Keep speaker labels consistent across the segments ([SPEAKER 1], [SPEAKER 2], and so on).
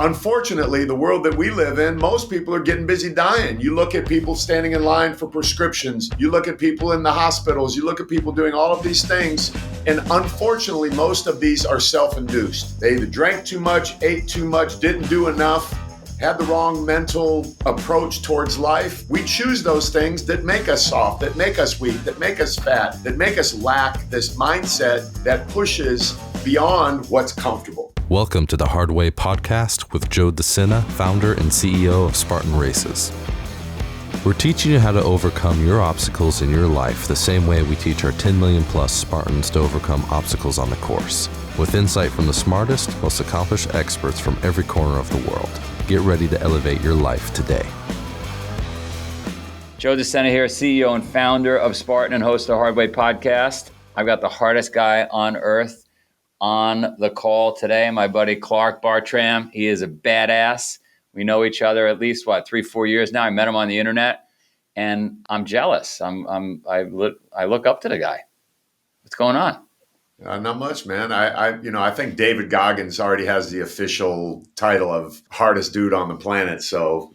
[SPEAKER 1] Unfortunately, the world that we live in, most people are getting busy dying. You look at people standing in line for prescriptions. You look at people in the hospitals. You look at people doing all of these things. And unfortunately, most of these are self-induced. They either drank too much, ate too much, didn't do enough, had the wrong mental approach towards life. We choose those things that make us soft, that make us weak, that make us fat, that make us lack this mindset that pushes beyond what's comfortable.
[SPEAKER 2] Welcome to the Hard Way podcast with Joe Sena, founder and CEO of Spartan Races. We're teaching you how to overcome your obstacles in your life the same way we teach our 10 million plus Spartans to overcome obstacles on the course, with insight from the smartest, most accomplished experts from every corner of the world. Get ready to elevate your life today.
[SPEAKER 3] Joe Sena here, CEO and founder of Spartan and host of the Hard Way podcast. I've got the hardest guy on earth on the call today, my buddy Clark Bartram. He is a badass. We know each other at least, 3-4 years now. I met him on the internet, and I'm jealous. I look up to the guy. What's going on?
[SPEAKER 1] Not much, man. I think David Goggins already has the official title of hardest dude on the planet. So,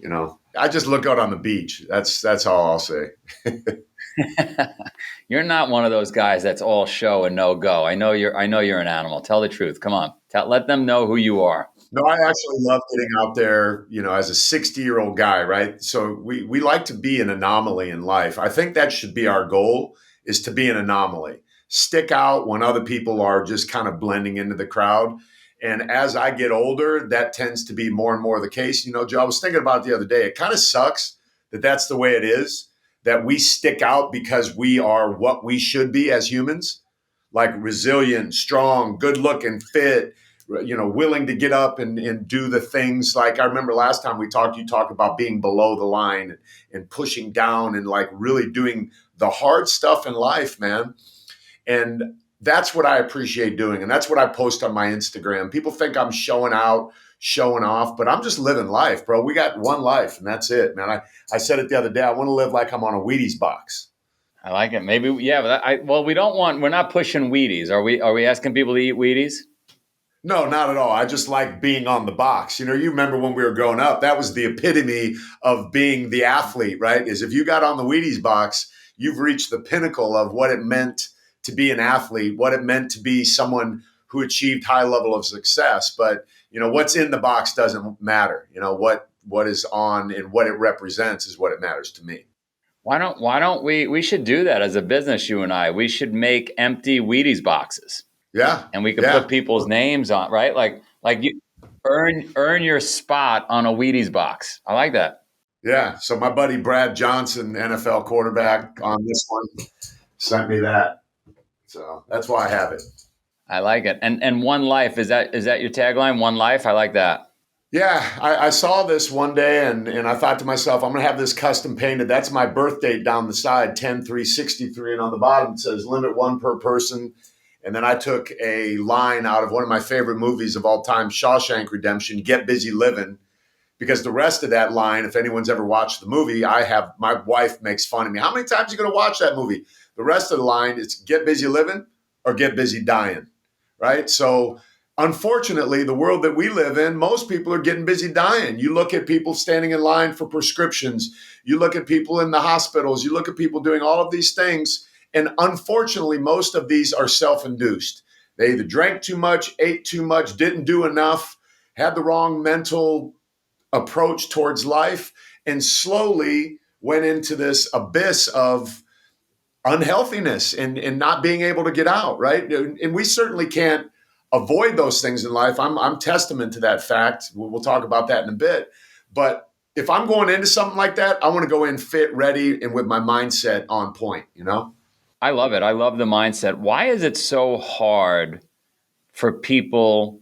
[SPEAKER 1] I just look out on the beach. That's all I'll say.
[SPEAKER 3] You're not one of those guys that's all show and no go. I know you're an animal. Tell the truth. Come on. Let them know who you are.
[SPEAKER 1] No, I actually love getting out there, as a 60-year-old guy, right? So we like to be an anomaly in life. I think that should be our goal, is to be an anomaly. Stick out when other people are just kind of blending into the crowd. And as I get older, that tends to be more and more the case. Joe, I was thinking about it the other day. It kind of sucks that that's the way it is, that we stick out because we are what we should be as humans, like resilient, strong, good looking, fit, willing to get up and do the things. Like I remember last time we talked, you talked about being below the line and pushing down and like really doing the hard stuff in life, man. And that's what I appreciate doing. And that's what I post on my Instagram. People think I'm showing out, showing off, but I'm just living life, bro. We got one life and that's it, man. I said it the other day. I want to live like I'm on a Wheaties box.
[SPEAKER 3] I like it. Maybe, yeah. But we're not pushing Wheaties. Are we asking people to eat Wheaties?
[SPEAKER 1] No, not at all. I just like being on the box. You remember when we were growing up, that was the epitome of being the athlete, right? Is if you got on the Wheaties box, you've reached the pinnacle of what it meant to be an athlete, what it meant to be someone who achieved high level of success. But, what's in the box doesn't matter. What is on and what it represents is what it matters to me.
[SPEAKER 3] Why don't we should do that as a business, you and I. We should make empty Wheaties boxes.
[SPEAKER 1] Yeah.
[SPEAKER 3] And we could put people's names on, right? Like you earn your spot on a Wheaties box. I like that.
[SPEAKER 1] Yeah. So my buddy Brad Johnson, NFL quarterback on this one, sent me that. So that's why I have it.
[SPEAKER 3] I like it. And one life, is that your tagline? One life? I like that.
[SPEAKER 1] Yeah. I saw this one day and I thought to myself, I'm going to have this custom painted. That's my birth date down the side, 10/3/63. And on the bottom, it says limit one per person. And then I took a line out of one of my favorite movies of all time, Shawshank Redemption, Get Busy Living. Because the rest of that line, if anyone's ever watched the movie, my wife makes fun of me. How many times are you going to watch that movie? The rest of the line is get busy living or get busy dying, right? So unfortunately, the world that we live in, most people are getting busy dying. You look at people standing in line for prescriptions. You look at people in the hospitals. You look at people doing all of these things. And unfortunately, most of these are self-induced. They either drank too much, ate too much, didn't do enough, had the wrong mental approach towards life, and slowly went into this abyss of unhealthiness and not being able to get out, right? And we certainly can't avoid those things in life. I'm testament to that fact. We'll talk about that in a bit. But if I'm going into something like that, I want to go in fit, ready, and with my mindset on point,
[SPEAKER 3] I love it. I love the mindset. Why is it so hard for people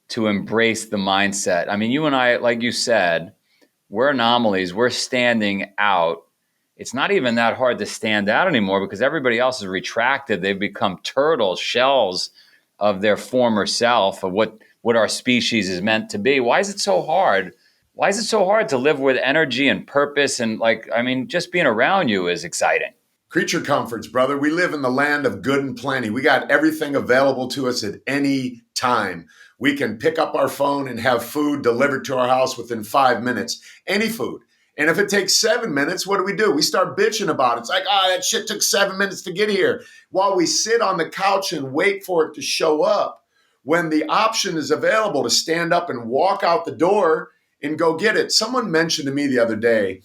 [SPEAKER 3] to embrace the mindset? I mean, you and I, like you said, we're anomalies. We're standing out. It's not even that hard to stand out anymore because everybody else is retracted. They've become turtles, shells of their former self, of what our species is meant to be. Why is it so hard? Why is it so hard to live with energy and purpose? And just being around you is exciting.
[SPEAKER 1] Creature comforts, brother. We live in the land of good and plenty. We got everything available to us at any time. We can pick up our phone and have food delivered to our house within 5 minutes, any food. And if it takes 7 minutes, what do? We start bitching about it. It's like, that shit took 7 minutes to get here. While we sit on the couch and wait for it to show up, when the option is available to stand up and walk out the door and go get it. Someone mentioned to me the other day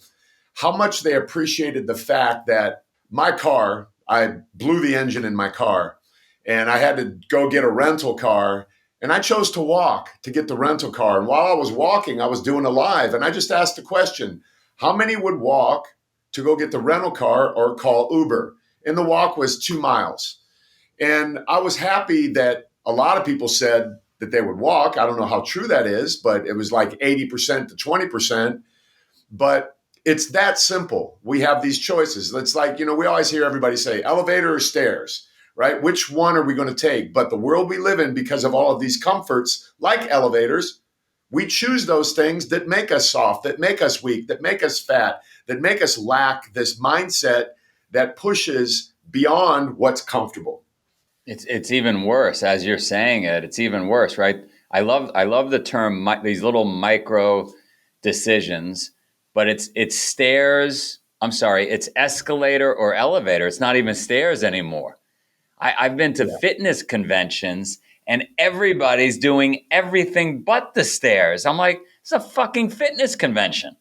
[SPEAKER 1] how much they appreciated the fact that my car, I blew the engine in my car and I had to go get a rental car. And I chose to walk to get the rental car. And while I was walking, I was doing a live. And I just asked the question, how many would walk to go get the rental car or call Uber? And the walk was 2 miles. And I was happy that a lot of people said that they would walk. I don't know how true that is, but it was like 80% to 20%. But it's that simple. We have these choices. It's like, we always hear everybody say elevator or stairs, right? Which one are we going to take? But the world we live in, because of all of these comforts, like elevators, we choose those things that make us soft, that make us weak, that make us fat, that make us lack this mindset that pushes beyond what's comfortable.
[SPEAKER 3] It's even worse as you're saying it. It's even worse, right? I love the term these little micro decisions, but it's stairs. I'm sorry, it's escalator or elevator. It's not even stairs anymore. I've been to fitness conventions and everybody's doing everything but the stairs. I'm like, it's a fucking fitness convention.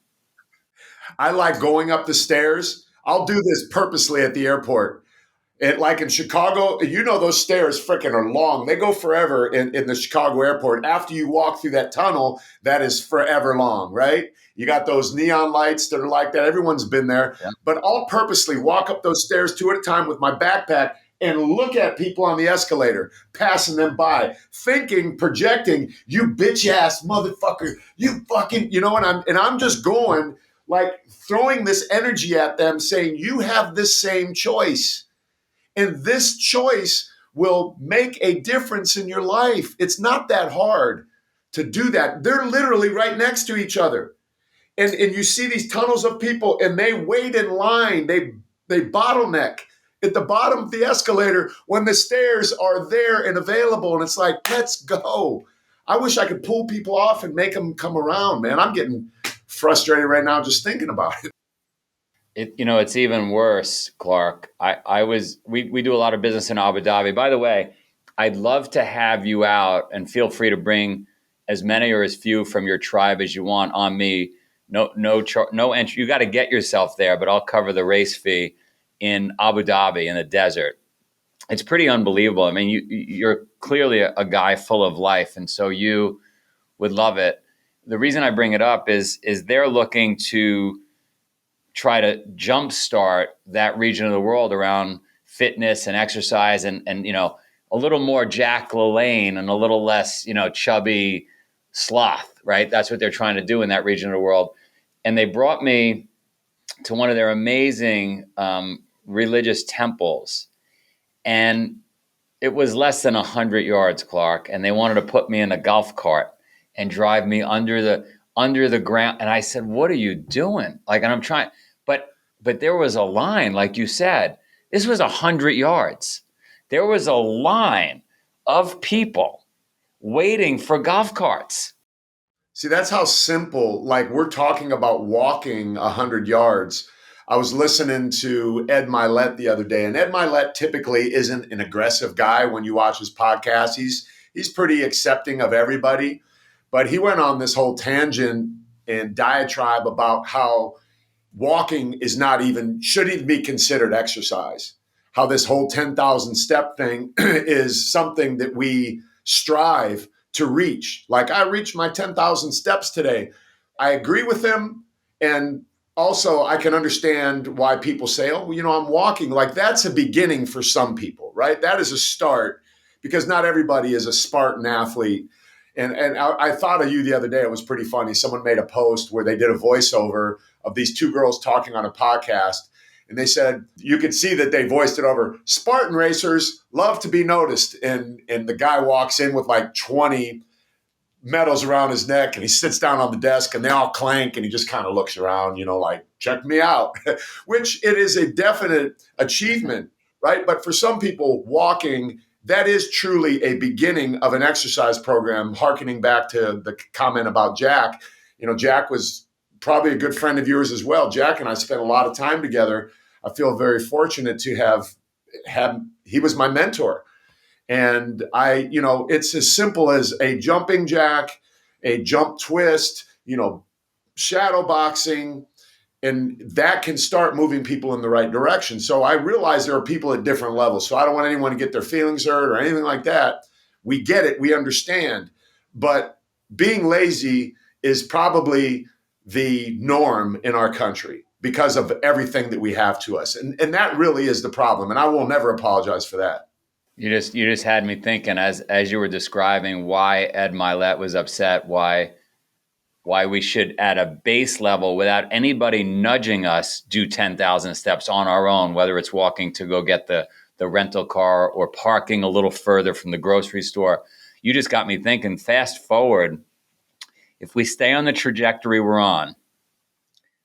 [SPEAKER 1] I like going up the stairs. I'll do this purposely at the airport. Like in Chicago, those stairs freaking are long. They go forever in the Chicago airport. After you walk through that tunnel, that is forever long, right? You got those neon lights that are like that. Everyone's been there. Yeah. But I'll purposely walk up those stairs 2 at a time with my backpack and look at people on the escalator, passing them by, thinking, projecting, you bitch ass motherfucker, you fucking, and I'm just going, like throwing this energy at them saying, you have this same choice. And this choice will make a difference in your life. It's not that hard to do that. They're literally right next to each other. And you see these tunnels of people and they wait in line. They bottleneck at the bottom of the escalator when the stairs are there and available. And it's like, let's go. I wish I could pull people off and make them come around, man. I'm getting frustrated right now just thinking about it.
[SPEAKER 3] It's even worse, Clark. We do a lot of business in Abu Dhabi. By the way, I'd love to have you out, and feel free to bring as many or as few from your tribe as you want on me. No entry. You got to get yourself there, but I'll cover the race fee in Abu Dhabi in the desert. It's pretty unbelievable. I mean, you're clearly a guy full of life, and so you would love it. The reason I bring it up is they're looking to try to jumpstart that region of the world around fitness and exercise and a little more Jack LaLanne and a little less, chubby sloth, right? That's what they're trying to do in that region of the world. And they brought me to one of their amazing religious temples. And it was less than 100 yards, Clark. And they wanted to put me in a golf cart and drive me under the ground. And I said, what are you doing? And I'm trying. But there was a line, like you said. This was 100 yards. There was a line of people waiting for golf carts.
[SPEAKER 1] See, that's how simple, like we're talking about walking 100 yards. I was listening to Ed Milet the other day, and Ed Milet typically isn't an aggressive guy when you watch his podcast. He's pretty accepting of everybody, but he went on this whole tangent and diatribe about how walking shouldn't even be considered exercise. How this whole 10,000 step thing is something that we strive to reach. Like I reached my 10,000 steps today. I agree with him. And also I can understand why people say, oh, I'm walking. Like that's a beginning for some people, right? That is a start because not everybody is a Spartan athlete. And I thought of you the other day. It was pretty funny. Someone made a post where they did a voiceover of these 2 girls talking on a podcast. And they said, you could see that they voiced it over. Spartan racers love to be noticed. And the guy walks in with like 20 medals around his neck and he sits down on the desk and they all clank and he just kind of looks around, like, check me out, which it is a definite achievement, right? But for some people, walking that is truly a beginning of an exercise program, hearkening back to the comment about Jack. Jack was probably a good friend of yours as well. Jack and I spent a lot of time together. I feel very fortunate to have he was my mentor. And it's as simple as a jumping jack, a jump twist, shadow boxing, and that can start moving people in the right direction. So I realize there are people at different levels. So I don't want anyone to get their feelings hurt or anything like that. We get it. We understand. But being lazy is probably the norm in our country because of everything that we have to us. And that really is the problem. And I will never apologize for that.
[SPEAKER 3] You just had me thinking as you were describing why Ed Milet was upset, why we should, at a base level, without anybody nudging us, do 10,000 steps on our own, whether it's walking to go get the rental car or parking a little further from the grocery store. You just got me thinking, fast forward, if we stay on the trajectory we're on,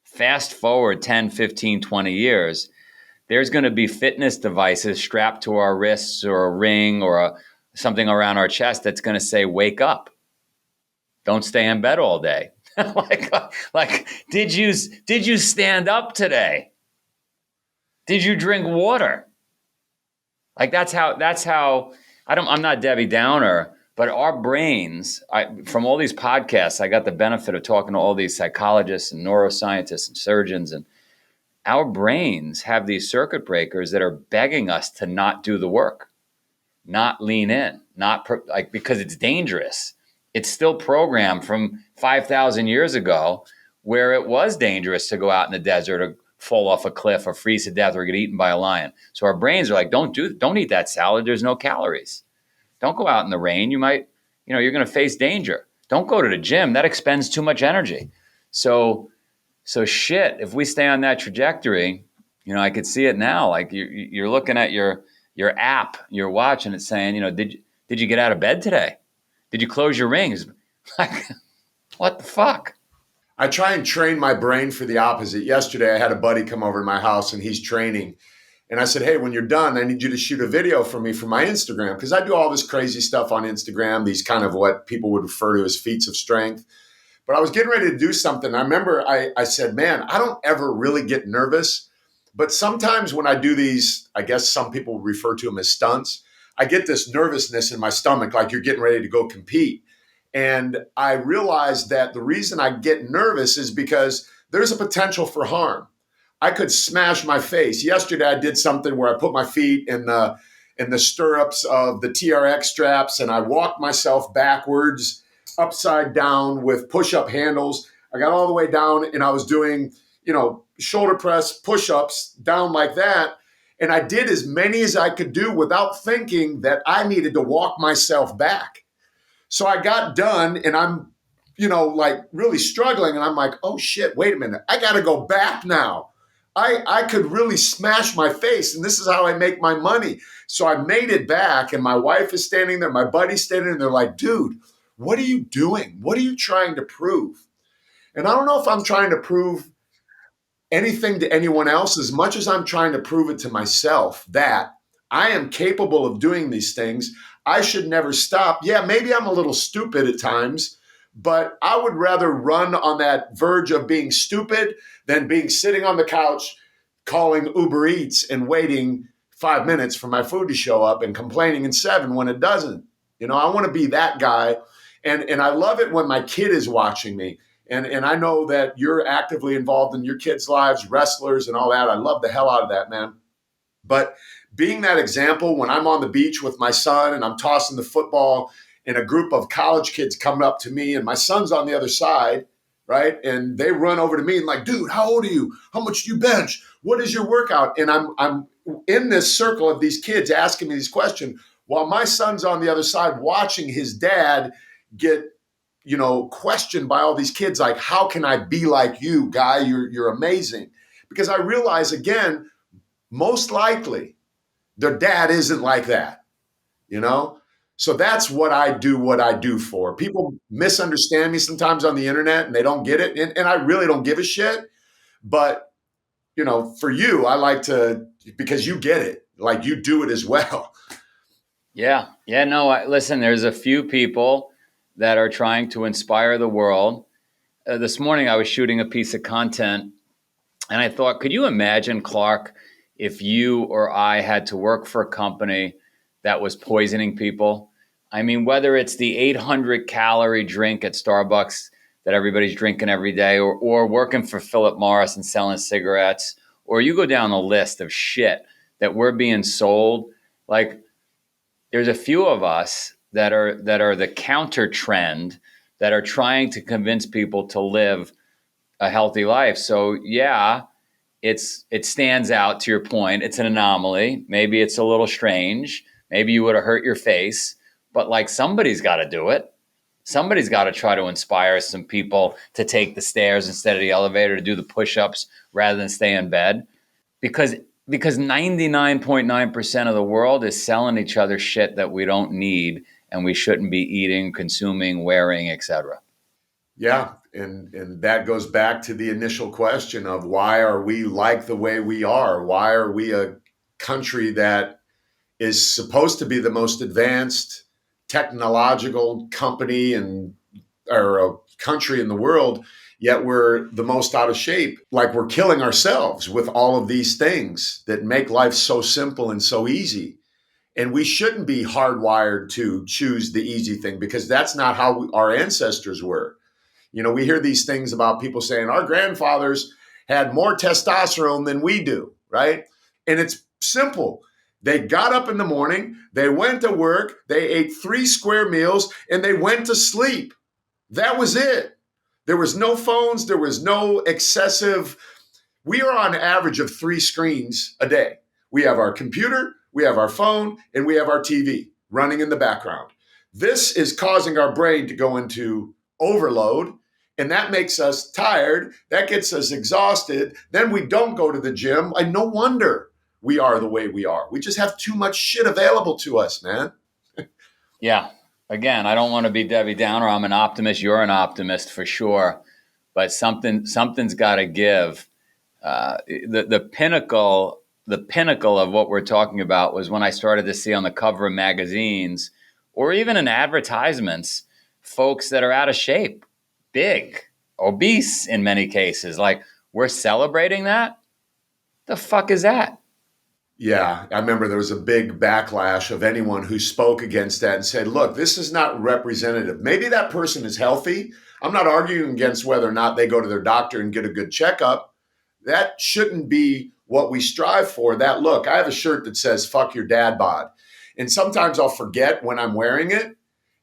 [SPEAKER 3] fast forward 10, 15, 20 years, there's going to be fitness devices strapped to our wrists or a ring or something around our chest that's going to say, wake up. Don't stay in bed all day. like, did you stand up today? Did you drink water? Like that's how I'm not Debbie Downer, but our brains, from all these podcasts, I got the benefit of talking to all these psychologists and neuroscientists and surgeons, and our brains have these circuit breakers that are begging us to not do the work, not lean in, because it's dangerous. It's still programmed from 5,000 years ago where it was dangerous to go out in the desert or fall off a cliff or freeze to death or get eaten by a lion. So our brains are like, don't eat that salad. There's no calories. Don't go out in the rain. You might, you're going to face danger. Don't go to the gym. That expends too much energy. So shit, if we stay on that trajectory, I could see it now. Like you're looking at your app, your watch, and it's saying, did you get out of bed today? Did you close your rings? Like, what the fuck?
[SPEAKER 1] I try and train my brain for the opposite. Yesterday, I had a buddy come over to my house and he's training. And I said, hey, when you're done, I need you to shoot a video for me for my Instagram. Because I do all this crazy stuff on Instagram, these kind of what people would refer to as feats of strength. But I was getting ready to do something. I remember I said, man, I don't ever really get nervous. But sometimes when I do these, I guess some people refer to them as stunts, I get this nervousness in my stomach, like you're getting ready to go compete. And I realized that the reason I get nervous is because there's a potential for harm. I could smash my face. Yesterday, I did something where I put my feet in the stirrups of the TRX straps and I walked myself backwards, upside down with push-up handles. I got all the way down and I was doing, shoulder press, push-ups down like that. And I did as many as I could do without thinking that I needed to walk myself back. So I got done and I'm, really struggling. And I'm like, oh shit, wait a minute. I got to go back now. I could really smash my face and this is how I make my money. So I made it back and my wife is standing there. My buddy's standing there and they're like, dude, what are you doing? What are you trying to prove? And I don't know if I'm trying to prove anything to anyone else as much as I'm trying to prove it to myself that I am capable of doing these things. I should never stop. Yeah, maybe I'm a little stupid at times, but I would rather run on that verge of being stupid than being sitting on the couch calling Uber Eats and waiting 5 minutes for my food to show up and complaining in 7 when it doesn't. I want to be that guy. And I love it when my kid is watching me. And I know that you're actively involved in your kids' lives, wrestlers and all that. I love the hell out of that, man. But being that example, when I'm on the beach with my son and I'm tossing the football and a group of college kids come up to me and my son's on the other side, right? And they run over to me and like, dude, how old are you? How much do you bench? What is your workout? And I'm in this circle of these kids asking me these questions while my son's on the other side watching his dad get questioned by all these kids, like, how can I be like you, guy? You're amazing. Because I realize, again, most likely their dad isn't like that, So that's what I do for. People misunderstand me sometimes on the internet and they don't get it. And I really don't give a shit. But, you know, for you, I like to, because you get it, like you do it as well.
[SPEAKER 3] Yeah. Yeah. No, listen, there's a few people that are trying to inspire the world. This morning, I was shooting a piece of content and I thought, could you imagine, Clark, if you or I had to work for a company that was poisoning people? I mean, whether it's the 800 calorie drink at Starbucks that everybody's drinking every day, or working for Philip Morris and selling cigarettes, or you go down the list of shit that we're being sold. Like, there's a few of us that are the counter trend, that are trying to convince people to live a healthy life. So yeah, it stands out. To your point, it's an anomaly. Maybe it's a little strange. Maybe you would have hurt your face, but like, somebody's got to do it. Somebody's got to try to inspire some people to take the stairs instead of the elevator, to do the push-ups rather than stay in bed. Because because 99.9% of the world is selling each other shit that we don't need and we shouldn't be eating, consuming, wearing, etc.
[SPEAKER 1] Yeah, and that goes back to the initial question of why are we like the way we are? Why are we a country that is supposed to be the most advanced technological company and or a country in the world, yet we're the most out of shape? Like we're killing ourselves with all of these things that make life so simple and so easy. And we shouldn't be hardwired to choose the easy thing because that's not how our ancestors were. You know, we hear these things about people saying our grandfathers had more testosterone than we do, right? And it's simple. They got up in the morning, they went to work, they ate 3 square meals, and they went to sleep. That was it. There was no phones, there was no excessive. We are on average of 3 screens a day. We have our computer, we have our phone, and we have our TV running in the background. This is causing our brain to go into overload, and that makes us tired. That gets us exhausted. Then we don't go to the gym. And no wonder we are the way we are. We just have too much shit available to us, man.
[SPEAKER 3] Yeah. Again, I don't want to be Debbie Downer. I'm an optimist. You're an optimist for sure. But something's got to give. The pinnacle of what we're talking about was when I started to see on the cover of magazines or even in advertisements, folks that are out of shape, big, obese in many cases. Like, we're celebrating that? The fuck is that?
[SPEAKER 1] Yeah, I remember there was a big backlash of anyone who spoke against that and said, look, this is not representative. Maybe that person is healthy. I'm not arguing against whether or not they go to their doctor and get a good checkup. That shouldn't be what we strive for. That look, I have a shirt that says, fuck your dad bod. And sometimes I'll forget when I'm wearing it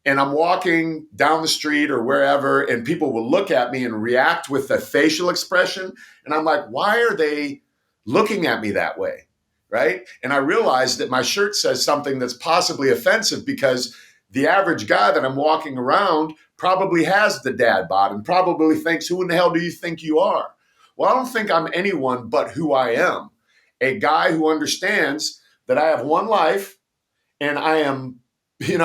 [SPEAKER 1] and I'm walking down the street or wherever, and people will look at me and react with a facial expression. And I'm like, why are they looking at me that way? Right. And I realized that my shirt says something that's possibly offensive because the average guy that I'm walking around probably has the dad bod and probably thinks, who in the hell do you think you are? Well, I don't think I'm anyone but who I am, a guy who understands that I have one life and I am, you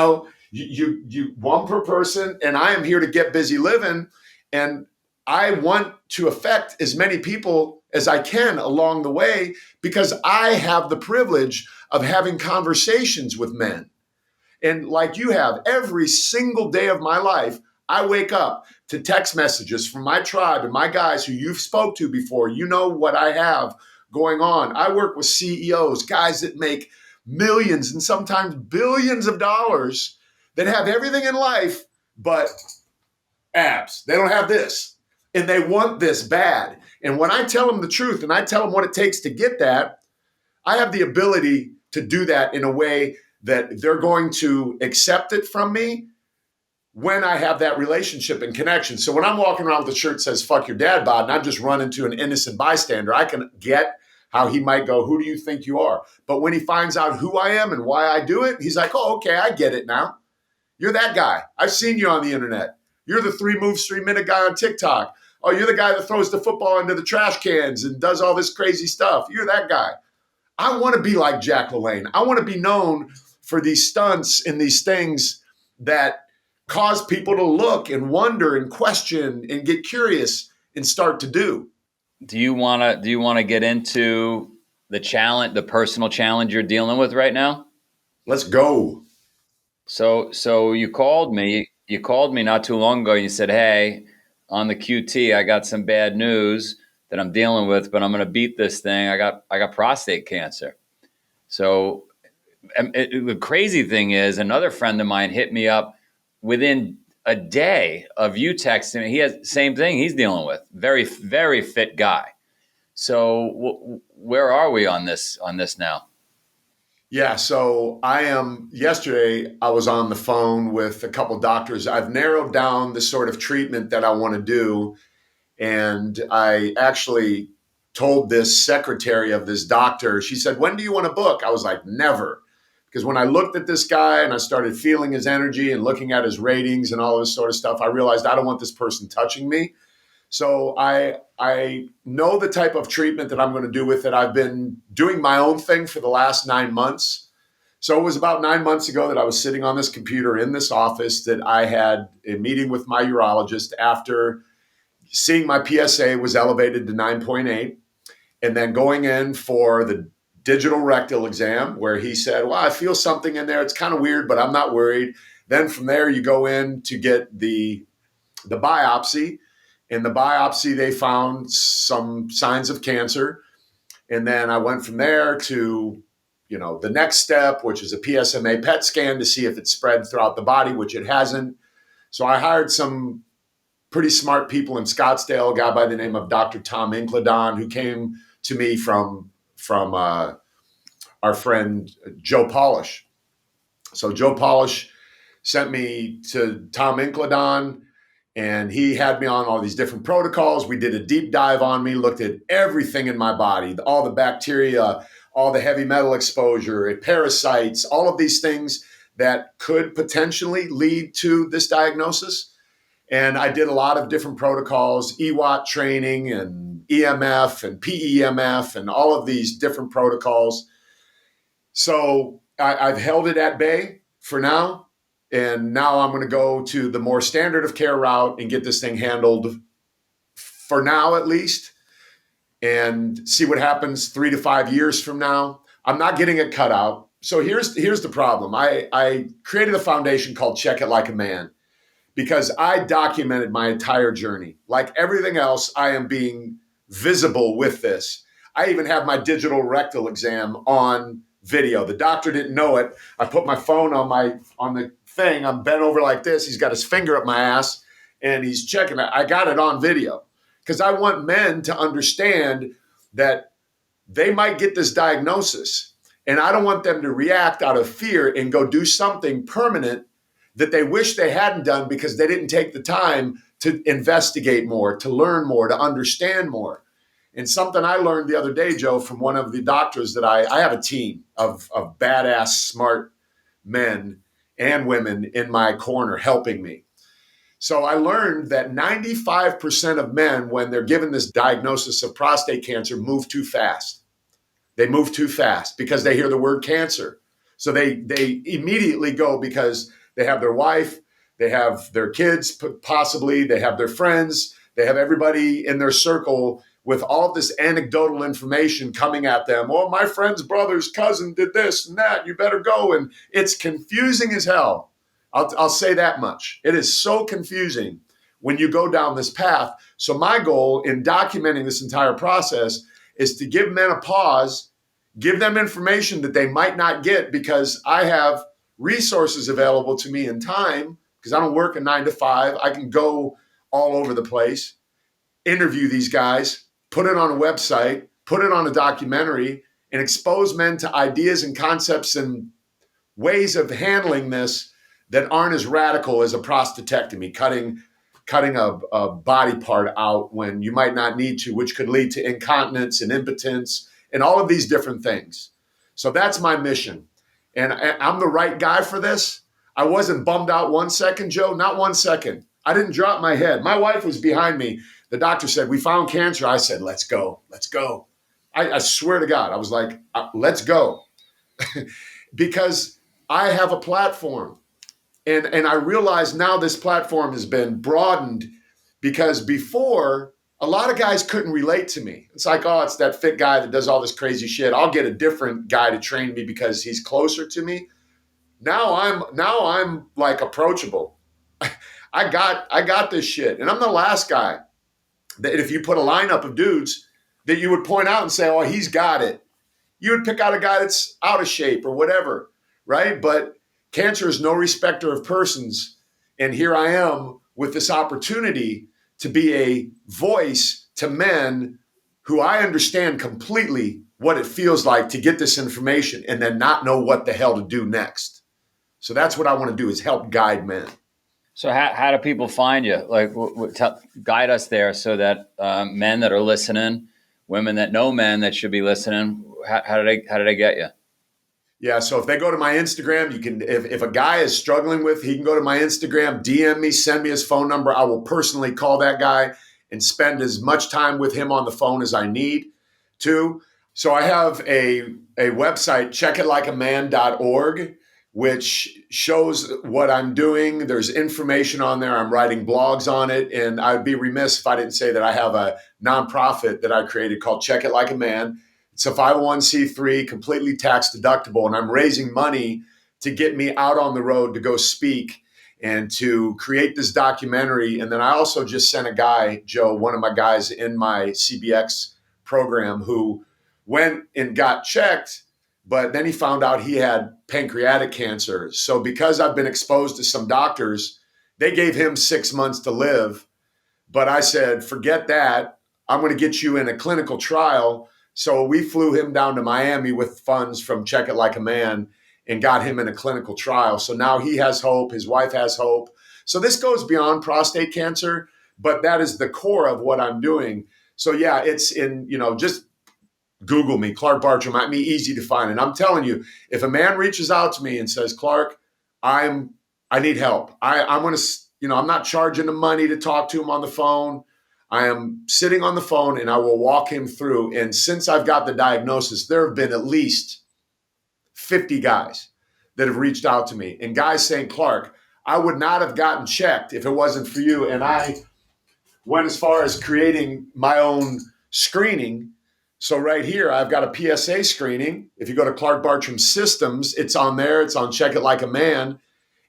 [SPEAKER 1] one per person, and I am here to get busy living. And I want to affect as many people as I can along the way because I have the privilege of having conversations with men. And like you have, every single day of my life, I wake up to text messages from my tribe and my guys who you've spoke to before. You know what I have going on. I work with CEOs, guys that make millions and sometimes billions of dollars that have everything in life but abs. They don't have this. And they want this bad. And when I tell them the truth and I tell them what it takes to get that, I have the ability to do that in a way that they're going to accept it from me when I have that relationship and connection. So when I'm walking around with a shirt that says, fuck your dad bod, and I'm just running to an innocent bystander, I can get how he might go, who do you think you are? But when he finds out who I am and why I do it, he's like, oh, okay, I get it now. You're that guy. I've seen you on the internet. You're the 3 moves, 3 minute guy on TikTok. Oh, you're the guy that throws the football into the trash cans and does all this crazy stuff. You're that guy. I want to be like Jack LaLanne. I want to be known for these stunts and these things that cause people to look and wonder and question and get curious and start to do.
[SPEAKER 3] Do you want to get into the challenge, the personal challenge you're dealing with right now?
[SPEAKER 1] Let's go.
[SPEAKER 3] So you called me. You called me not too long ago. And you said, "Hey, on the QT, I got some bad news that I'm dealing with, but I'm going to beat this thing. I got prostate cancer." So the crazy thing is, another friend of mine hit me up within a day of you texting me. He has the same thing he's dealing with. Very, very fit guy. So where are we on this now?
[SPEAKER 1] Yeah, so yesterday I was on the phone with a couple doctors. I've narrowed down the sort of treatment that I want to do. And I actually told this secretary of this doctor, she said, "When do you want to book?" I was like, "Never." Because when I looked at this guy and I started feeling his energy and looking at his ratings and all this sort of stuff, I realized I don't want this person touching me. So I know the type of treatment that I'm going to do with it. I've been doing my own thing for the last 9 months. So it was about 9 months ago that I was sitting on this computer in this office that I had a meeting with my urologist after seeing my PSA was elevated to 9.8, and then going in for the digital rectal exam where he said, "Well, I feel something in there. It's kind of weird, but I'm not worried." Then from there, you go in to get the biopsy. In the biopsy, they found some signs of cancer. And then I went from there to, the next step, which is a PSMA PET scan to see if it's spread throughout the body, which it hasn't. So I hired some pretty smart people in Scottsdale, a guy by the name of Dr. Tom Incledon, who came to me from our friend Joe Polish. So Joe Polish sent me to Tom Incledon, and he had me on all these different protocols. We did a deep dive on me, looked at everything in my body, all the bacteria, all the heavy metal exposure, parasites, all of these things that could potentially lead to this diagnosis. And I did a lot of different protocols, EWAT training and EMF and PEMF and all of these different protocols. So I've held it at bay for now. And now I'm going to go to the more standard of care route and get this thing handled for now, at least, and see what happens 3 to 5 years from now. I'm not getting it cut out. So here's the problem. I created a foundation called Check It Like a Man, because I documented my entire journey. Like everything else, I am being visible with this. I even have my digital rectal exam on video. The doctor didn't know it. I put my phone on the thing. I'm bent over like this. He's got his finger up my ass and he's checking it. I got it on video because I want men to understand that they might get this diagnosis, and I don't want them to react out of fear and go do something permanent that they wish they hadn't done because they didn't take the time to investigate more, to learn more, to understand more. And something I learned the other day, Joe, from one of the doctors that I have a team of badass, smart men and women in my corner helping me. So I learned that 95% of men, when they're given this diagnosis of prostate cancer, move too fast. They move too fast because they hear the word cancer. So they immediately go because they have their wife, they have their kids, possibly, they have their friends, they have everybody in their circle with all of this anecdotal information coming at them. "Oh, my friend's brother's cousin did this and that. You better go." And it's confusing as hell. I'll say that much. It is so confusing when you go down this path. So my goal in documenting this entire process is to give men a pause, give them information that they might not get because I have resources available to me in time, because I don't work a 9 to 5. I can go all over the place, interview these guys, put it on a website, put it on a documentary, and expose men to ideas and concepts and ways of handling this that aren't as radical as a prostatectomy, cutting a body part out when you might not need to, which could lead to incontinence and impotence and all of these different things. So that's my mission. And I'm the right guy for this. I wasn't bummed out 1 second, Joe, not 1 second. I didn't drop my head. My wife was behind me. The doctor said, "We found cancer." I said, "Let's go. Let's go." I swear to God, I was like, let's go. Because I have a platform. And I realize now this platform has been broadened, because before, a lot of guys couldn't relate to me. It's like, "Oh, it's that fit guy that does all this crazy shit. I'll get a different guy to train me because he's closer to me." Now I'm like approachable. I got this shit. And I'm the last guy that if you put a lineup of dudes that you would point out and say, oh, he's got it. You would pick out a guy that's out of shape or whatever, right? But cancer is no respecter of persons. And here I am with this opportunity to be a voice to men who I understand completely what it feels like to get this information and then not know what the hell to do next. So that's what I want to do, is help guide men.
[SPEAKER 3] So how do people find you? Like, guide us there so that men that are listening, women that know men that should be listening, how do they get you?
[SPEAKER 1] Yeah, so if they go to my Instagram, you can, if a guy is struggling with, he can go to my Instagram, DM me, send me his phone number. I will personally call that guy and spend as much time with him on the phone as I need to. So I have a website, checkititlikeaman.org, which shows what I'm doing. There's information on there. I'm writing blogs on it. And I'd be remiss if I didn't say that I have a nonprofit that I created called Check It Like a Man. It's a 501c3, completely tax deductible. And I'm raising money to get me out on the road to go speak and to create this documentary. And then I also just sent a guy, Joe, one of my guys in my CBX program, who went and got checked, but then he found out he had pancreatic cancer. So because I've been exposed to some doctors, they gave him 6 months to live. But I said, forget that. I'm going to get you in a clinical trial. So we flew him down to Miami with funds from Check It Like a Man and got him in a clinical trial. So now he has hope. His wife has hope. So this goes beyond prostate cancer, but that is the core of what I'm doing. So yeah, it's in, just Google me, Clark Bartram. I'm easy to find. And I'm telling you, if a man reaches out to me and says, Clark, I need help. I'm going to, I'm not charging him money to talk to him on the phone. I am sitting on the phone and I will walk him through. And since I've got the diagnosis, there have been at least 50 guys that have reached out to me, and guys saying, Clark, I would not have gotten checked if it wasn't for you. And I went as far as creating my own screening. So right here, I've got a PSA screening. If you go to Clark Bartram Systems, it's on there. It's on Check It Like a Man.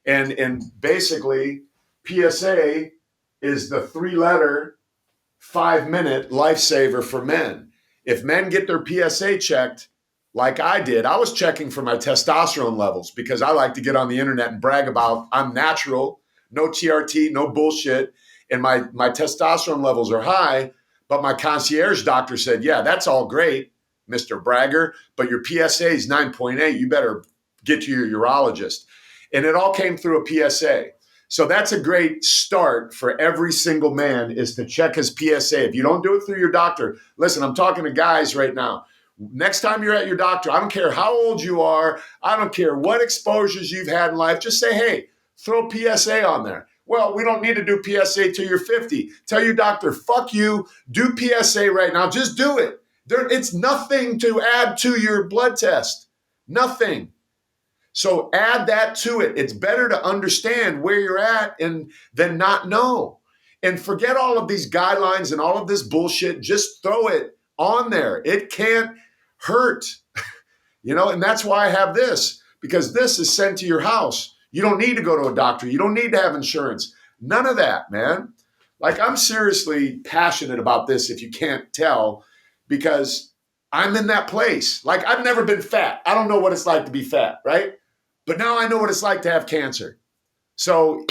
[SPEAKER 1] And basically, PSA is the 3-letter 5-minute lifesaver for men. If men get their PSA checked, like I did, I was checking for my testosterone levels because I like to get on the internet and brag about I'm natural, no TRT, no bullshit, and my testosterone levels are high. But my concierge doctor said, yeah, that's all great, Mr. Bragger, but your PSA is 9.8. You better get to your urologist. And it all came through a PSA. So that's a great start for every single man, is to check his PSA. If you don't do it through your doctor, listen, I'm talking to guys right now. Next time you're at your doctor, I don't care how old you are. I don't care what exposures you've had in life. Just say, hey, throw PSA on there. Well, we don't need to do PSA till you're 50. Tell your doctor, fuck you, do PSA right now. Just do it. It's nothing to add to your blood test. Nothing. So add that to it. It's better to understand where you're at and than not know. And forget all of these guidelines and all of this bullshit. Just throw it on there. It can't hurt. And that's why I have this, because this is sent to your house. You don't need to go to a doctor. You don't need to have insurance. None of that, man. Like, I'm seriously passionate about this, if you can't tell, because I'm in that place. Like, I've never been fat. I don't know what it's like to be fat, right? But now I know what it's like to have cancer. So,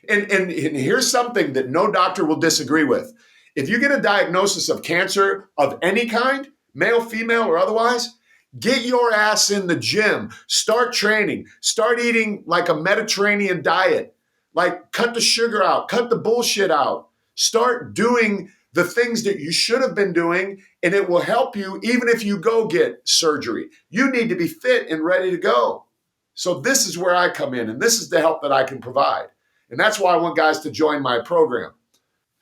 [SPEAKER 1] and here's something that no doctor will disagree with. If you get a diagnosis of cancer of any kind, male, female, or otherwise, get your ass in the gym. Start training. Start eating like a Mediterranean diet. Like, cut the sugar out. Cut the bullshit out. Start doing the things that you should have been doing, and it will help you even if you go get surgery. You need to be fit and ready to go. So this is where I come in, and this is the help that I can provide. And that's why I want guys to join my program.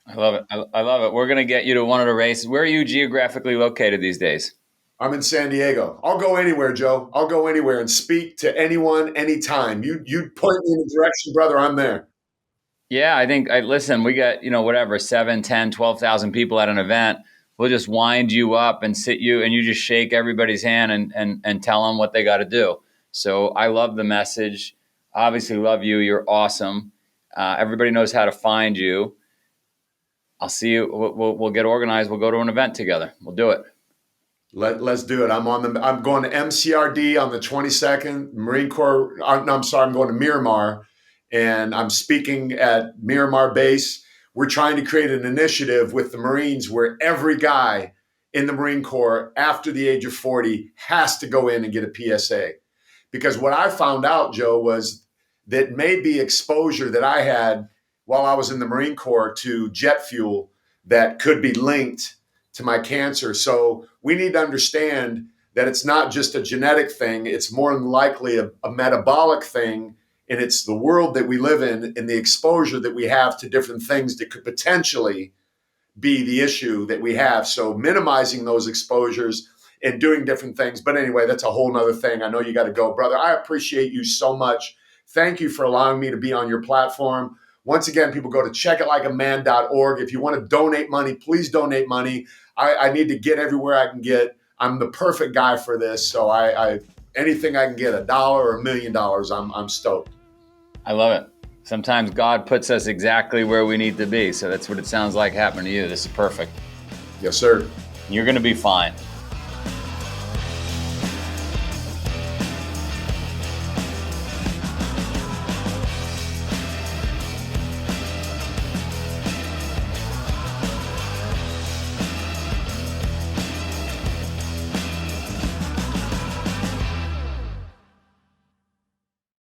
[SPEAKER 3] I love it. I love it. We're going to get you to one of the races. Where are you geographically located these days?
[SPEAKER 1] I'm in San Diego. I'll go anywhere, Joe. I'll go anywhere and speak to anyone, anytime. You point me in the direction, brother, I'm there.
[SPEAKER 3] Yeah, I think, listen, we got, 7, 10, 12,000 people at an event. We'll just wind you up and sit you, and you just shake everybody's hand and tell them what they got to do. So I love the message. Obviously love you. You're awesome. Everybody knows how to find you. I'll see you. We'll get organized. We'll go to an event together. We'll do it.
[SPEAKER 1] Let's do it. I'm going to MCRD on the 22nd. Marine Corps. No, I'm sorry. I'm going to Miramar, and I'm speaking at Miramar Base. We're trying to create an initiative with the Marines where every guy in the Marine Corps after the age of 40 has to go in and get a PSA. Because what I found out, Joe, was that maybe exposure that I had while I was in the Marine Corps to jet fuel that could be linked to my cancer. So we need to understand that it's not just a genetic thing. It's more than likely a metabolic thing. And it's the world that we live in and the exposure that we have to different things that could potentially be the issue that we have. So minimizing those exposures and doing different things. But anyway, that's a whole nother thing. I know you got to go, brother. I appreciate you so much. Thank you for allowing me to be on your platform. Once again, people go to checkitlikeaman.org. If you want to donate money, please donate money. I need to get everywhere I can get. I'm the perfect guy for this. So I anything I can get, $1 or $1 million, I'm stoked.
[SPEAKER 3] I love it. Sometimes God puts us exactly where we need to be. So that's what it sounds like happened to you. This is perfect.
[SPEAKER 1] Yes, sir.
[SPEAKER 3] You're going to be fine.